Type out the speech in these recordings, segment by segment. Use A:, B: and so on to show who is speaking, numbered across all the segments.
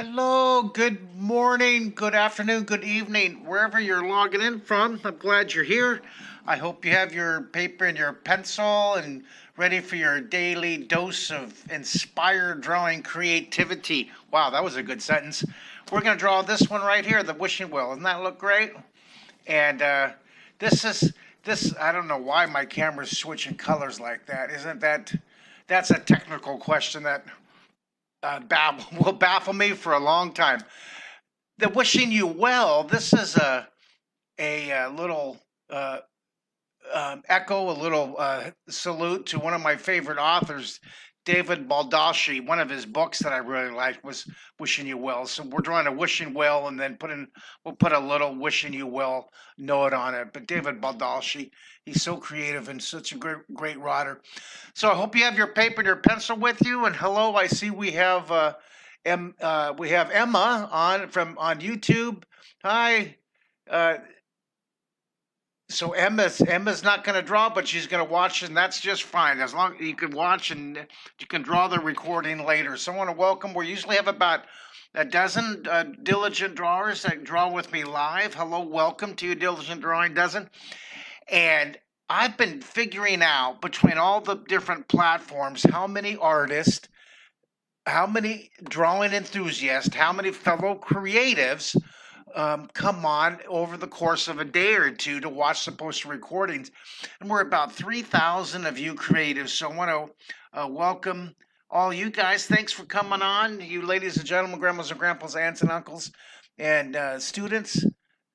A: Hello, good morning, good afternoon, good evening, wherever you're logging in from. I'm glad you're here. I hope you have your paper and your pencil and ready for your daily dose of inspired drawing creativity. Wow, that was a good sentence. We're going to draw this one right here, the wishing well. Doesn't that look great? And this is this. I don't know why my camera's switching colors like that. Isn't that? That's a technical question that will baffle me for a long time. The wishing you well. This is a little echo, a little salute to one of my favorite authors, David Baldacci. One of his books that I really liked was "Wishing You Well." So we're drawing a wishing well, and then we'll put a little "Wishing You Well" note on it. But David Baldacci, he's so creative and such a great writer. So I hope you have your paper and your pencil with you. And hello, I see we have we have Emma on YouTube. Hi. Uh, so Emma's not going to draw, but she's going to watch, and that's just fine. As long as you can watch and you can draw the recording later. So I want to welcome. We usually have about a dozen diligent drawers that draw with me live. Hello, welcome to you, Diligent Drawing Dozen. And I've been figuring out between all the different platforms how many artists, how many drawing enthusiasts, how many fellow creatives come on over the course of a day or two to watch the post recordings. And we're about 3,000 of you creatives. So I want to welcome all you guys. Thanks for coming on, you ladies and gentlemen, grandmas and grandpas, aunts and uncles, and students.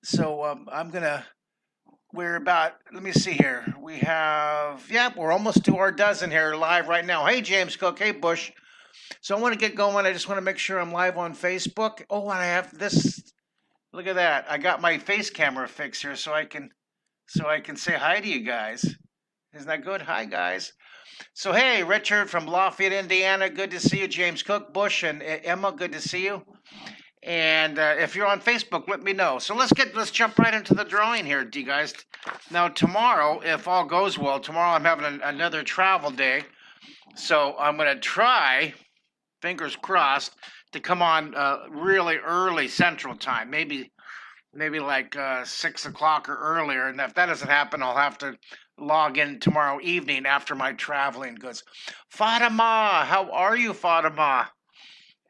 A: So we're about, let me see here. We have, we're almost to our dozen here live right now. Hey, James Cook. Hey, Bush. So I want to get going. I just want to make sure I'm live on Facebook. Oh, and I have this. Look at that. I got my face camera fixed here so I can say hi to you guys. Isn't that good? Hi, guys. So, hey, Richard from Lafayette, Indiana. Good to see you. James Cook, Bush, and Emma. Good to see you. And if you're on Facebook, let me know. So let's jump right into the drawing here, you guys. Now, tomorrow, if all goes well, tomorrow I'm having another travel day. So I'm going to try, fingers crossed, to come on really early Central Time, maybe like 6 o'clock or earlier. And if that doesn't happen, I'll have to log in tomorrow evening after my traveling goods. Fatima, how are you, Fatima?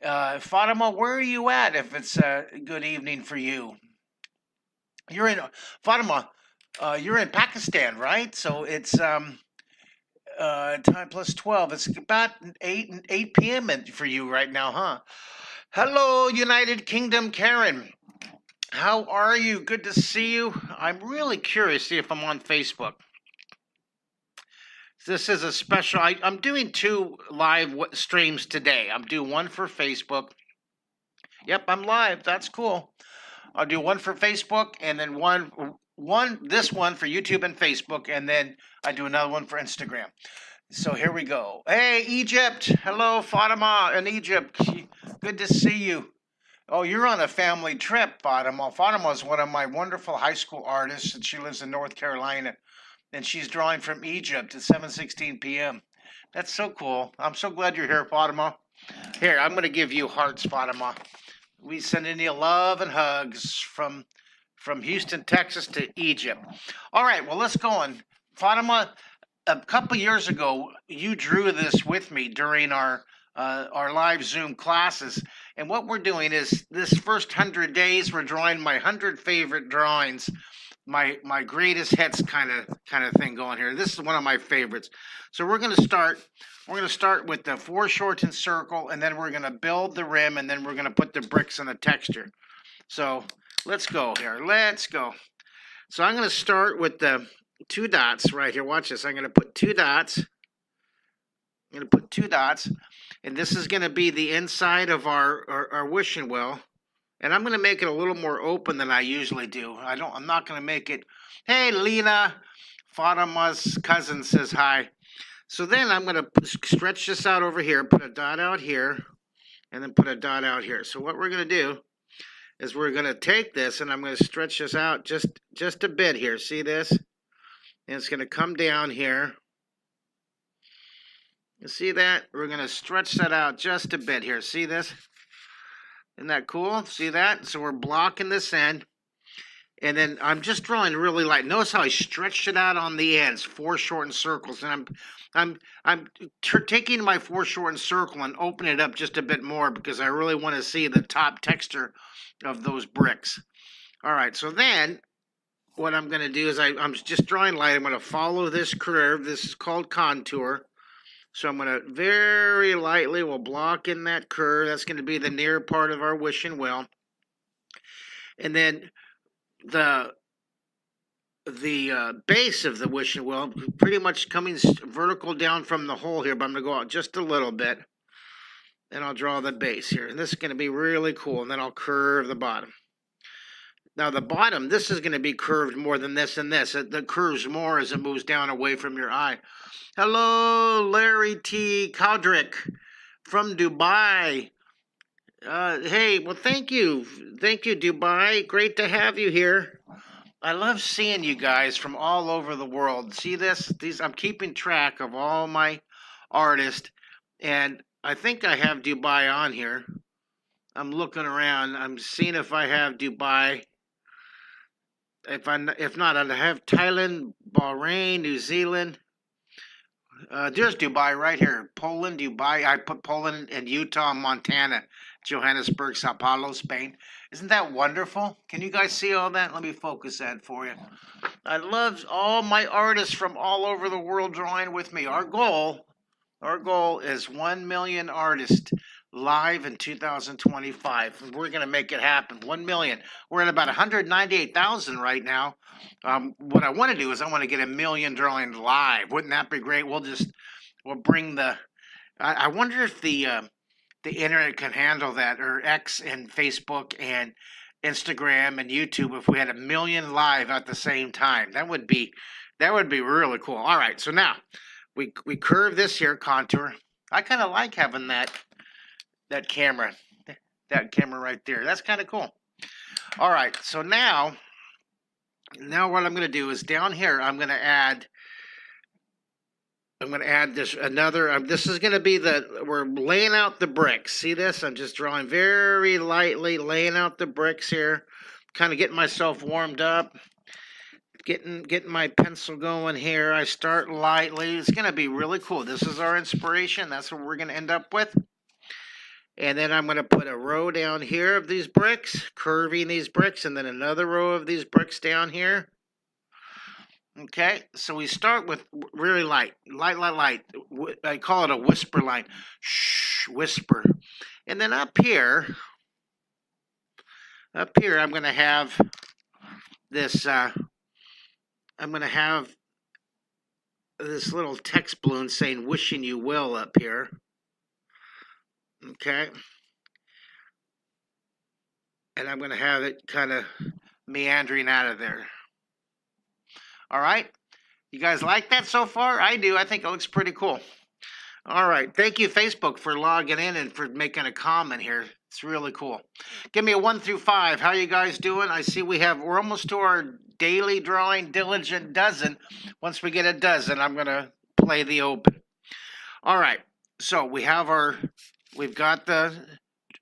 A: Fatima, where are you at? If it's a good evening for you, you're in Fatima. You're in Pakistan, right? So it's time plus 12. It's about 8 p.m. for you right now, huh? Hello, United Kingdom, Karen. How are you? Good to see you. I'm really curious to see if I'm on Facebook. This is a special. I'm doing 2 live streams today. I'm doing one for Facebook. Yep, I'm live. That's cool. I'll do one for Facebook and then this one for YouTube and Facebook, and then I do another one for Instagram. So here we go. Hey, Egypt. Hello, Fatima in Egypt. Good to see you. Oh, you're on a family trip, Fatima. Fatima is one of my wonderful high school artists, and she lives in North Carolina. And she's drawing from Egypt at 7:16 p.m. That's so cool. I'm so glad you're here, Fatima. Here, I'm going to give you hearts, Fatima. We sending you love and hugs from Houston, Texas to Egypt. All right, well, let's go on. Fatima, a couple years ago, you drew this with me during our live Zoom classes. And what we're doing is this first 100 days, we're drawing my 100 favorite drawings, my greatest hits kind of thing going here. This is one of my favorites. So we're going to start with the foreshortened circle, and then we're going to build the rim, and then we're going to put the bricks and the texture. So let's go here. Let's go. So I'm going to start with the 2 dots right here. Watch this. I'm going to put 2 dots. I'm going to put 2 dots. And this is going to be the inside of our wishing well. And I'm going to make it a little more open than I usually do. I'm not going to make it, hey, Lena, Fatima's cousin says hi. So then I'm going to stretch this out over here, put a dot out here, and then put a dot out here. So what we're going to do is we're going to take this, and I'm going to stretch this out just a bit here. See this? And it's going to come down here. You see that? We're going to stretch that out just a bit here. See this? Isn't that cool? See that? So we're blocking this end. And then I'm just drawing really light. Notice how I stretched it out on the ends, foreshortened circles. And I'm taking my foreshortened circle and opening it up just a bit more because I really want to see the top texture of those bricks. All right, so then what I'm going to do is I'm just drawing light. I'm going to follow this curve. This is called contour. So I'm going to very lightly, we'll block in that curve. That's going to be the near part of our wishing well. And then the base of the wishing well, pretty much coming vertical down from the hole here, but I'm going to go out just a little bit. And I'll draw the base here. And this is going to be really cool. And then I'll curve the bottom. Now the bottom, this is going to be curved more than this and this. It curves more as it moves down away from your eye. Hello, Larry T. Cowdrick from Dubai. Hey, well, thank you. Thank you, Dubai. Great to have you here. I love seeing you guys from all over the world. See this? I'm keeping track of all my artists, and I think I have Dubai on here. I'm looking around. I'm seeing if I have Dubai. If not, I have Thailand, Bahrain, New Zealand. There's Dubai right here. Poland, Dubai. I put Poland and Utah, Montana, Johannesburg, Sao Paulo, Spain. Isn't that wonderful? Can you guys see all that? Let me focus that for you. I love all my artists from all over the world drawing with me. Our goal is 1 million artists live in 2025. And we're going to make it happen. 1 million. We're at about 198,000 right now. What I want to do is I want to get 1 million drawing live. Wouldn't that be great? We'll bring the. I wonder if the internet can handle that, or X and Facebook and Instagram and YouTube. If we had 1 million live at the same time, that would be really cool. All right, so now we curve this here contour. I kind of like having that camera right there. That's kind of cool. All right, so now what I'm going to do is down here I'm going to add this another. This is going to be we're laying out the bricks. See this? I'm just drawing very lightly, laying out the bricks here, kind of getting myself warmed up, getting my pencil going here. I start lightly. It's going to be really cool. This is our inspiration. That's what we're going to end up with. And then I'm going to put a row down here of these bricks, curving these bricks, and then another row of these bricks down here. Okay, so we start with really light. I call it a whisper line. Shh, whisper. And then up here, I'm going to have this, I'm going to have this little text balloon saying, wishing you well up here. Okay. And I'm going to have it kind of meandering out of there. All right. You guys like that so far? I do. I think it looks pretty cool. All right. Thank you, Facebook, for logging in and for making a comment here. It's really cool. Give me a 1 through 5. How you guys doing? I see we're almost to our daily drawing diligent dozen. Once we get a dozen, I'm going to play the open. All right. So we've got the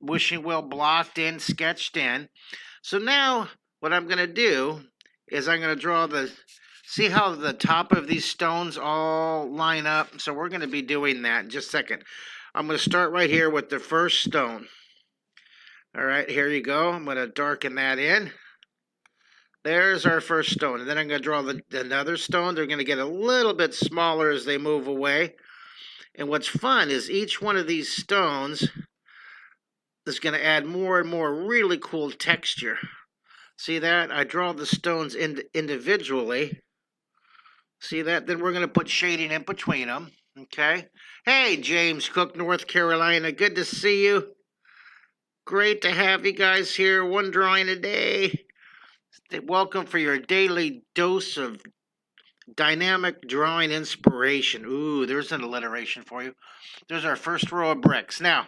A: wishing well blocked in, sketched in. So now what I'm going to do is I'm going to draw see how the top of these stones all line up? So we're going to be doing that in just a second. I'm going to start right here with the first stone. All right, here you go. I'm going to darken that in. There's our first stone. And then I'm going to draw another stone. They're going to get a little bit smaller as they move away. And what's fun is each one of these stones is going to add more and more really cool texture. See that? I draw the stones individually. See that? Then we're going to put shading in between them. Okay. Hey, James Cook, North Carolina. Good to see you. Great to have you guys here. One drawing a day. Welcome for your daily dose of dynamic drawing inspiration. Ooh, there's an alliteration for you. There's our first row of bricks. Now,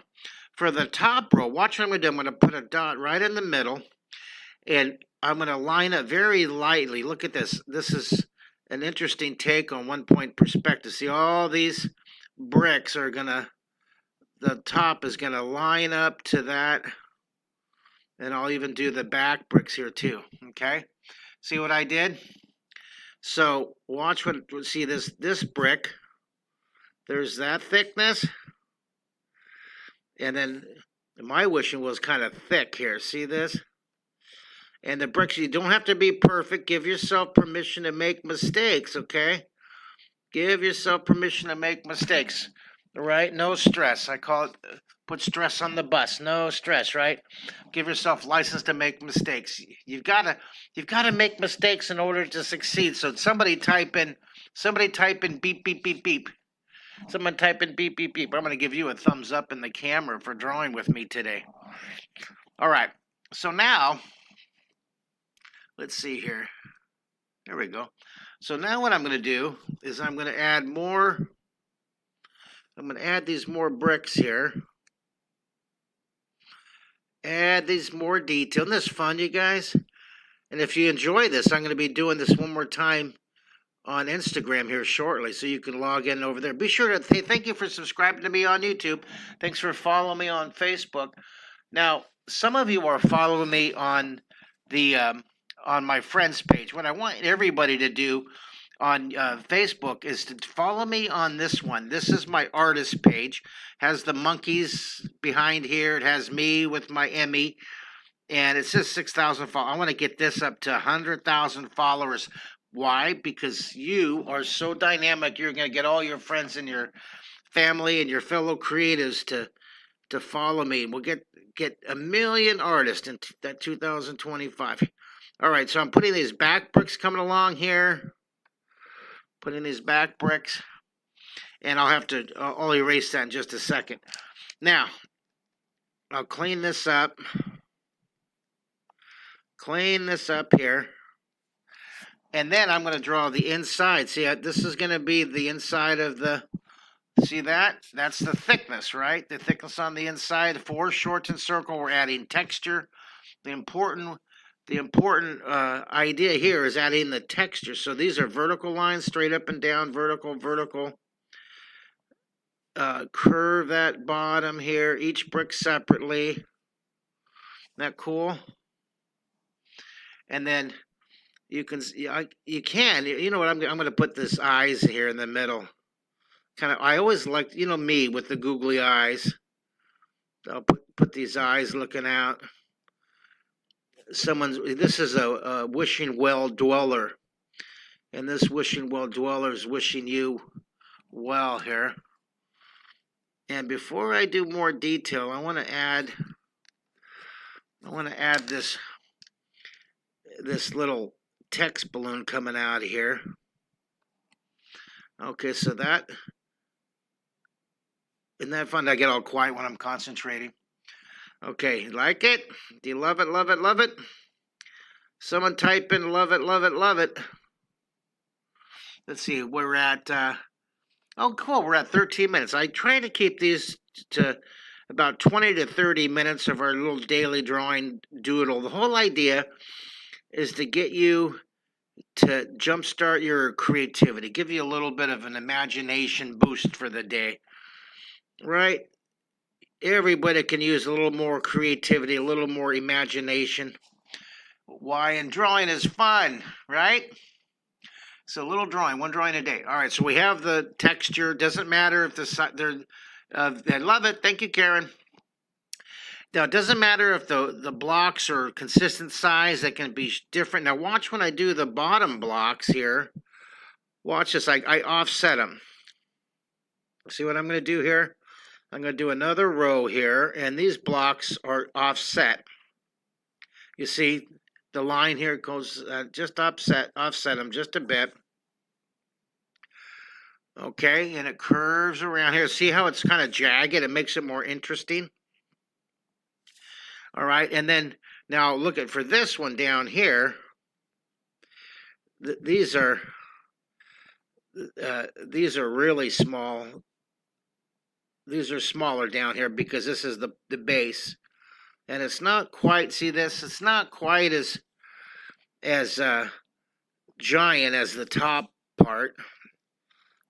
A: for the top row, watch what I'm going to do. I'm going to put a dot right in the middle, and I'm going to line up very lightly. Look at this. This is an interesting take on one-point perspective. See, all these bricks are going to, the top is going to line up to that And I'll even do the back bricks here too. Okay. See what I did? So watch what, see this brick. There's that thickness. And then my wishing was kind of thick here. See this? And the bricks, you don't have to be perfect. Give yourself permission to make mistakes, okay? Give yourself permission to make mistakes, right? No stress. I call it, put stress on the bus. No stress, right? Give yourself license to make mistakes. You've got to make mistakes in order to succeed. So somebody type in beep, beep, beep, beep. Someone type in beep, beep, beep. I'm going to give you a thumbs up in the camera for drawing with me today. All right. So now, let's see here. There we go. So now what I'm going to do is I'm going to add more. I'm going to add these more bricks here. Add these more detail. Isn't this fun, you guys? And if you enjoy this, I'm going to be doing this one more time on Instagram here shortly, so you can log in over there. Be sure to thank you for subscribing to me on YouTube. Thanks for following me on Facebook. Now, some of you are following me on the on my friends page. What I want everybody to do on Facebook is to follow me on this one. This is my artist page. Has the monkeys behind here. It has me with my Emmy. And it says 6,000 followers. I want to get this up to 100,000 followers. Why? Because you are so dynamic. You're going to get all your friends and your family and your fellow creatives to follow me. We'll get 1 million artists in that 2025. All right, so I'm putting these back bricks coming along here. Putting these back bricks. And I'll erase that in just a second. Now, I'll clean this up. Clean this up here. And then I'm going to draw the inside. See, this is going to be the inside of the, see that? That's the thickness, right? The thickness on the inside. For shorten circle, we're adding texture. The important idea here is adding the texture. So these are vertical lines, straight up and down, vertical, vertical. Curve that bottom here, each brick separately. Isn't that cool? And then you know what, I'm going to put this eyes here in the middle. I always liked, me with the googly eyes. I'll put these eyes looking out. This is a wishing well dweller. And this wishing well dweller is wishing you well here. And before I do more detail, I want to add this little text balloon coming out of here. Okay, so isn't that fun? I get all quiet when I'm concentrating. Okay, like it? Do you love it, love it, love it? Someone type in love it, love it, love it. Let's see, we're at, oh cool, we're at 13 minutes. I try to keep these to about 20 to 30 minutes of our little daily drawing doodle. The whole idea is to get you to jumpstart your creativity, give you a little bit of an imagination boost for the day, right? Everybody can use a little more creativity, a little more imagination. Why? And drawing is fun, right? So a little drawing, one drawing a day. All right, so we have the texture. Doesn't matter if I love it. Thank you, Karen. Now, it doesn't matter if the blocks are consistent size. They can be different. Now, watch when I do the bottom blocks here. Watch this. I offset them. See what I'm going to do here? I'm going to do another row here, and these blocks are offset. You see, the line here goes just offset them just a bit. Okay, and it curves around here. See how it's kind of jagged? It makes it more interesting. All right, and then now look at for this one down here. These are really small. These are smaller down here because this is the base, and it's not quite. See this? It's not quite as giant as the top part.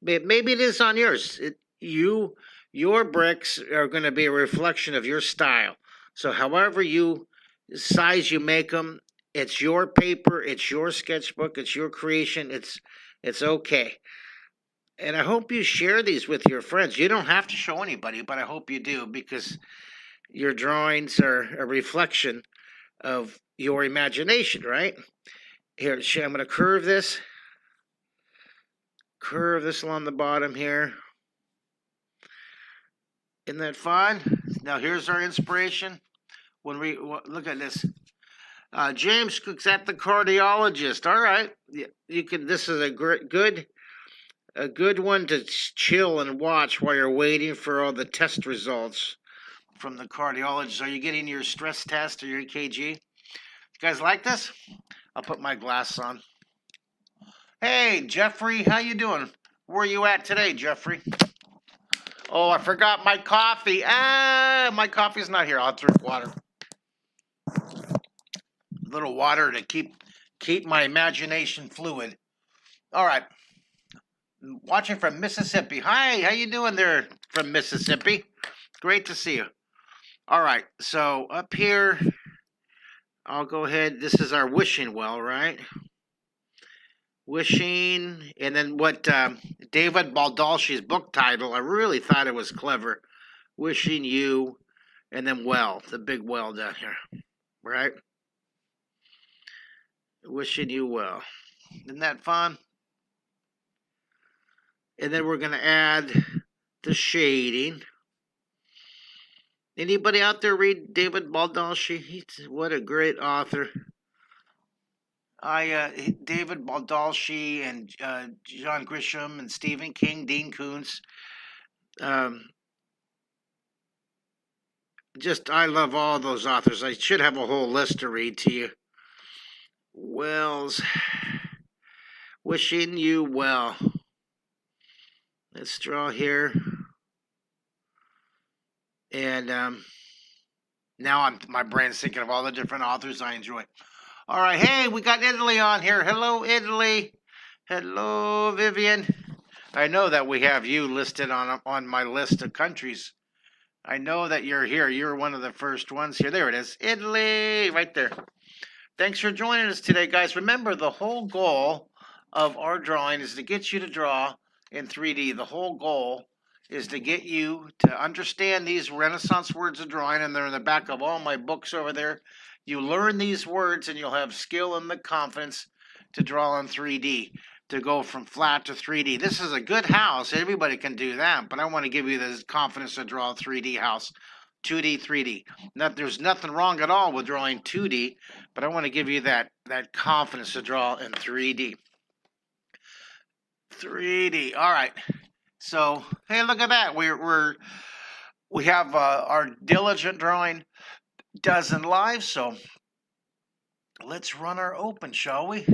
A: Maybe it is on yours. Your bricks are going to be a reflection of your style. So however you
B: size you make them. It's your paper, it's your sketchbook, it's your creation. It's okay. And I hope you share these with your friends. You don't have to show anybody, but I hope you do, because your drawings are a reflection of your imagination, right? Here, I'm going to curve this along the bottom here. Isn't that fun? Now here's our inspiration. When we look at this, James Cook's at the cardiologist. All right, you can. This is a good one to chill and watch while you're waiting for all the test results from the cardiologist. Are you getting your stress test or your EKG? You guys like this? I'll put my glasses on. Hey, Jeffrey, how you doing? Where are you at today, Jeffrey? Oh, I forgot my coffee. My coffee's not here. I'll drink water. A little water to keep my imagination fluid. All right. Watching from Mississippi. Hi, how you doing there from Mississippi? Great to see you. All right, so up here, I'll go ahead. This is our wishing well, right? Wishing, and then what David Baldacci's book title, I really thought it was clever. Wishing you, and then well, the big well down here, right? Wishing you well. Isn't that fun? And then we're going to add the shading. Anybody out there read David Baldacci? What a great author. David Baldacci and John Grisham and Stephen King, Dean Koontz. I love all those authors. I should have a whole list to read to you. Wells, wishing you well. Let's draw here. And now my brain's thinking of all the different authors I enjoy. All right, hey, we got Italy on here. Hello, Italy. Hello, Vivian. I know that we have you listed on my list of countries. I know that you're here. You're one of the first ones here. There it is. Italy, right there. Thanks for joining us today, guys. Remember, the whole goal of our drawing is to get you to draw in 3D. The whole goal is to get you to understand these Renaissance words of drawing, and they're in the back of all my books over there. You learn these words, and you'll have skill and the confidence to draw in 3D, to go from flat to 3D. This is a good house. Everybody can do that, but I want to give you the confidence to draw a 3D house. 2D, 3D. There's nothing wrong at all with drawing 2D, but I want to give you that confidence to draw in 3D. 3D. All right. So, hey, look at that. We have our diligent drawing dozen live. So let's run our open, shall we?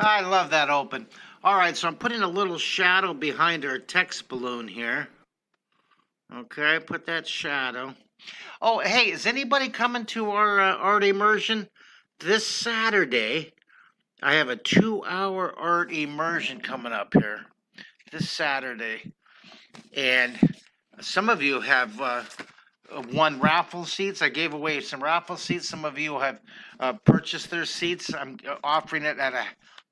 B: I love that open. All right, so I'm putting a little shadow behind our text balloon here. Okay, put that shadow. Oh, hey, is anybody coming to our art immersion this Saturday? I have a 2-hour art immersion coming up here this Saturday. And some of you have won raffle seats. I gave away some raffle seats. Some of you have purchased their seats. I'm offering it at a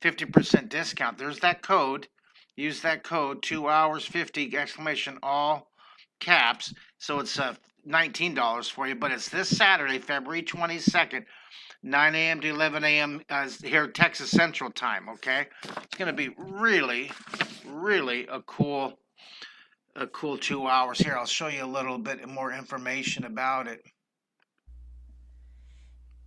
B: 50% discount. There's that code. Use that code, 2 hours 50 exclamation all caps. So it's $19 for you, but it's this Saturday, February 22nd.
A: 9 a.m. to 11 a.m. Here Texas Central Time. Okay, it's going to be really, really a cool 2 hours. Here, I'll show you a little bit more information about it.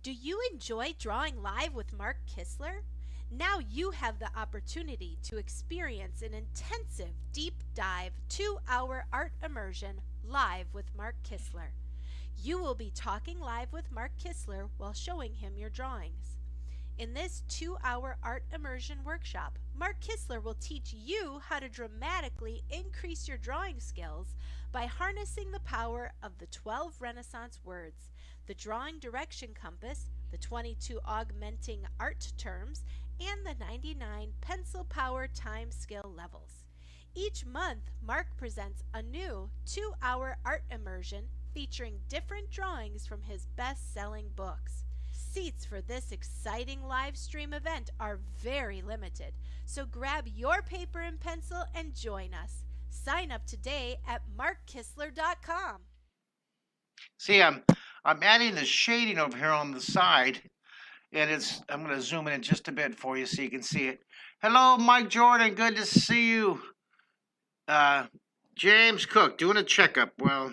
C: Do you enjoy drawing live with Mark Kistler? Now you have the opportunity to experience an intensive, deep dive 2-hour art immersion live with Mark Kistler. You will be talking live with Mark Kistler while showing him your drawings. In this 2-hour art immersion workshop, Mark Kistler will teach you how to dramatically increase your drawing skills by harnessing the power of the 12 Renaissance words, the drawing direction compass, the 22 augmenting art terms, and the 99 pencil power time skill levels. Each month, Mark presents a new 2-hour art immersion featuring different drawings from his best-selling books. Seats for this exciting live stream event are very limited, so grab your paper and pencil and join us. Sign up today at markkistler.com.
A: See, I'm adding the shading over here on the side, and I'm going to zoom in just a bit for you so you can see it. Hello, Mike Jordan. Good to see you.
B: James Cook doing a checkup. Well,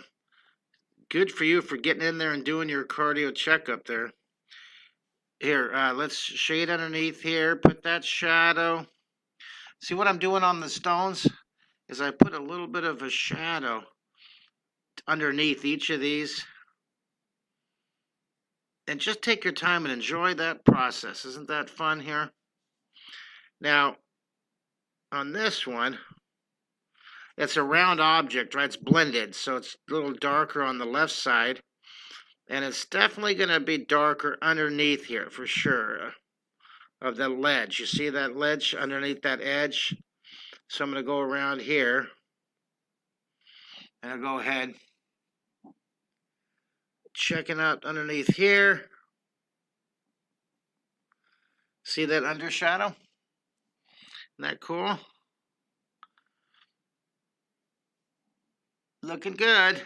B: good for you for getting in there and doing your cardio checkup there. Here, let's shade underneath here. Put that shadow.
A: See what I'm doing on the stones?
B: Is I put a little bit of a shadow underneath each of these. And just take your time and enjoy that process. Isn't that fun here? Now, on this one, it's a round object, right? It's blended, so it's a little darker on the left side. And it's definitely going to be darker underneath here for sure of the ledge. You see that ledge underneath that edge? So I'm going to go around here. And I'll go ahead. Checking out underneath here. See that undershadow? Isn't that cool? Looking good.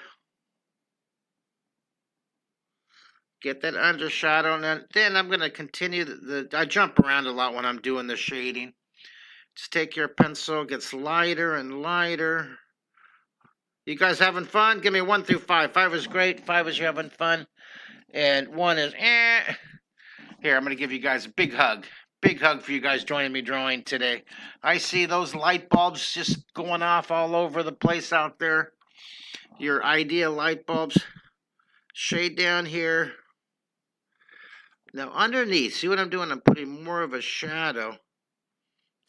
B: Get that undershadow, and then I'm going to continue I jump around a lot when I'm doing the shading. Just take your pencil, it gets lighter and lighter. You guys having fun? Give me 1 through 5. 5 is great. 5 is you having fun. And 1 is Here, I'm going to give you guys a big hug. Big hug for you guys joining me drawing today. I see those light bulbs just going off all over the place out there. Your ideal light bulbs. Shade down here. Now underneath, see what I'm doing? I'm putting more of a shadow.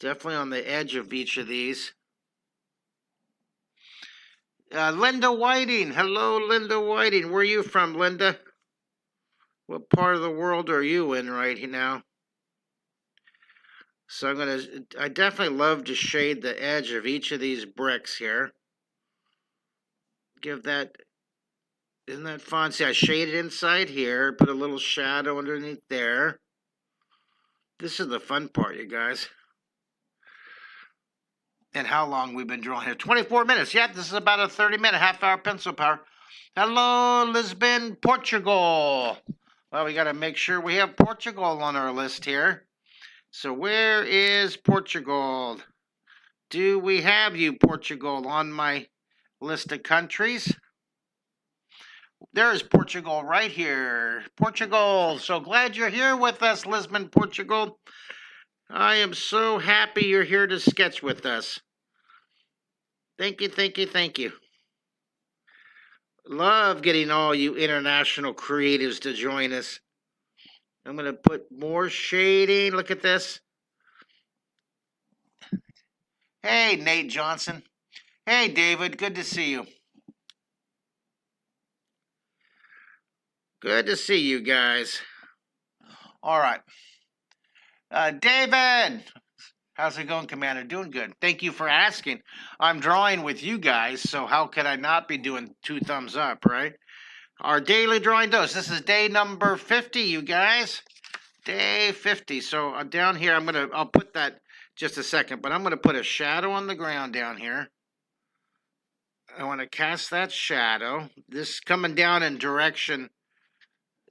B: Definitely on the edge of each of these. Linda Whiting. Hello, Linda Whiting. Where are you from, Linda? What part of the world are you in right now? So I definitely love to shade the edge of each of these bricks here. Give that, isn't that fun? See, I shaded inside here, put a little shadow underneath there. This is the fun part, you guys. And how long we've been drawing here? 24 minutes. Yeah, this is about a 30-minute, half-hour pencil power. Hello, Lisbon, Portugal. Well, we got to make sure we have Portugal on our list here. So where is Portugal? Do we have you, Portugal, on my list of countries? There's Portugal right here. Portugal. So glad you're here with us, Lisbon, Portugal. I am so happy you're here to sketch with us. Thank you, thank you, thank you. Love getting all you international creatives to join us. I'm going to put more shading. Look at this.
A: Hey, Nate Johnson. Hey, David. Good to see you.
B: Good to see you guys.
A: All right. David. How's it going, Commander? Doing good. Thank you for asking. I'm drawing with you guys, so how could I not be doing 2 thumbs up, right? Our daily drawing dose. This is day number 50, you guys. Day 50. So down here, I'll put that just a second, but I'm going to put a shadow on the ground down here. I want to cast that shadow. This coming down in direction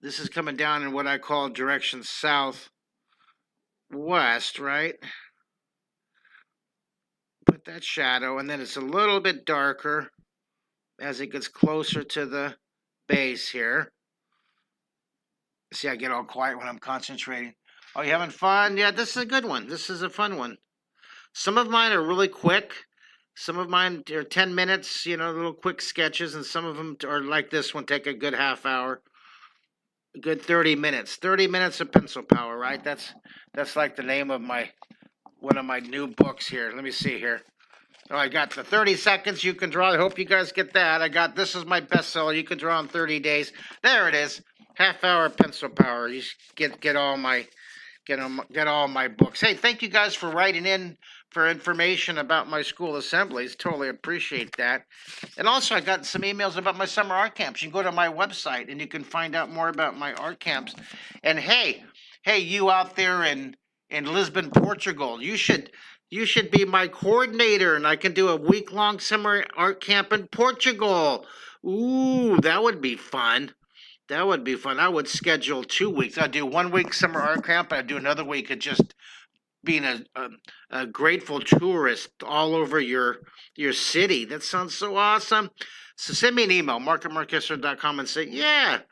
B: This is coming down in what I call direction southwest, right? Put that shadow, and then it's a little bit darker as it gets closer to the base here.
A: See, I get all quiet when I'm concentrating.
B: Oh, you having fun? Yeah, this is a good one. This is a fun one. Some of mine are really quick. Some of mine are 10 minutes, little quick sketches, and some of them are like this one, take a good half hour. A good 30 minutes. 30 minutes of pencil power, right? That's like the name of one of my new books here. Let me see here. Oh, I got the 30 seconds you can draw. I hope you guys get that. I got this is my bestseller. You can draw in 30 days. There it is. Half hour pencil power. You get all my books. Hey, thank you guys for writing in for information about my school assemblies. Totally appreciate that. And also, I got some emails about my summer art camps. You can go to my website and you can find out more about my art camps. And hey, you out there in Lisbon, Portugal, you should be my coordinator, and I can do a week-long summer art camp in Portugal. Ooh, that would be fun. That would be fun. I would schedule 2 weeks. I'd do 1 week summer art camp, and I'd do another week of just being a grateful tourist all over your city. That sounds so awesome. So send me an email, mark@markkistler.com, and say, yeah,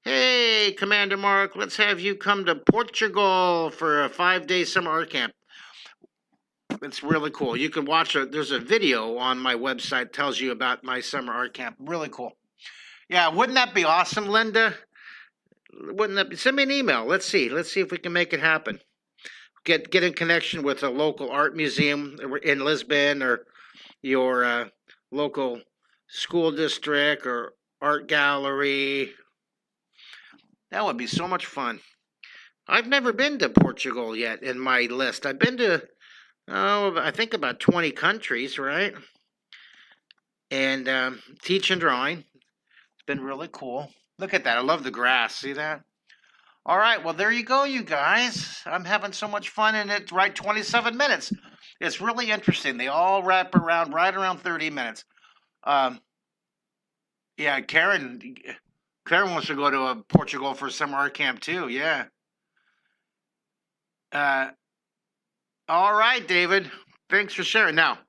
B: hey, Commander Mark, let's have you come to Portugal for a 5-day summer art camp. It's really cool. You can watch there's a video on my website tells you about my summer art camp. Really cool. Yeah, wouldn't that be awesome, Linda? Wouldn't that be? Send me an email. Let's see if we can make it happen. Get in connection with a local art museum in Lisbon, or your local school district or art gallery. That would be so much fun. I've never been to Portugal yet in my list. I've been to, I think about 20 countries, right? And teaching drawing. It's been really cool. Look at that. I love the grass. See that? All right. Well, there you go, you guys. I'm having so much fun, and it's right 27 minutes. It's really interesting. They all wrap around right around 30 minutes. Yeah, Karen wants to go to Portugal for summer art camp too. Yeah. All right, David. Thanks for sharing. Now,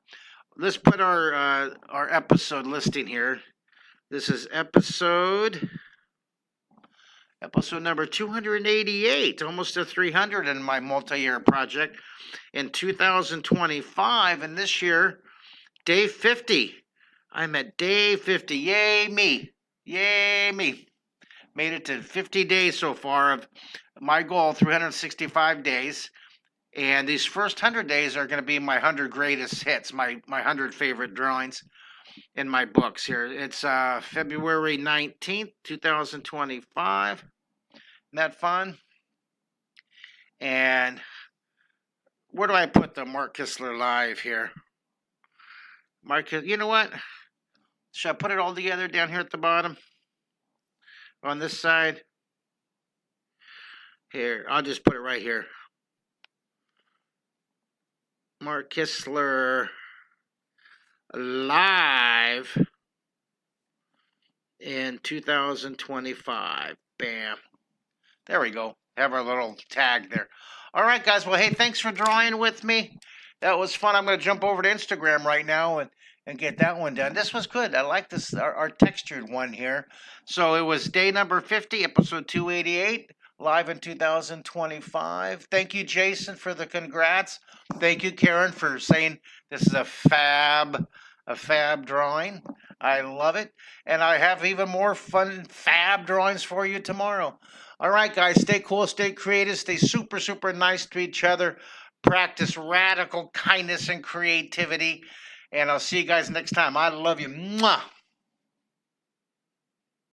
B: let's put our episode listing here. This is episode number 288, almost to 300 in my multi-year project in 2025, and this year, day 50. I'm at day 50. Yay me. Yay me. Made it to 50 days so far of my goal, 365 days. And these first 100 days are going to be my 100 greatest hits, my 100 favorite drawings in my books here. It's February 19th, 2025. Isn't that fun? And where do I put the Mark Kistler Live here? You know what? Should I put it all together down here at the bottom? On this side? Here, I'll just put it right here. Mark Kistler Live in 2025. Bam. There we go. Have our little tag there. All right, guys. Well, hey, thanks for drawing with me. That was fun. I'm going to jump over to Instagram right now and get that one done. This was good. I like this, our textured one here. So it was day number 50, episode 288, live in 2025. Thank you, Jason, for the congrats. Thank you, Karen, for saying this is a fab drawing. I love it. And I have even more fun fab drawings for you tomorrow. All right, guys, stay cool, stay creative, stay super, super nice to each other. Practice radical kindness and creativity. And I'll see you guys next time. I love you. Mwah.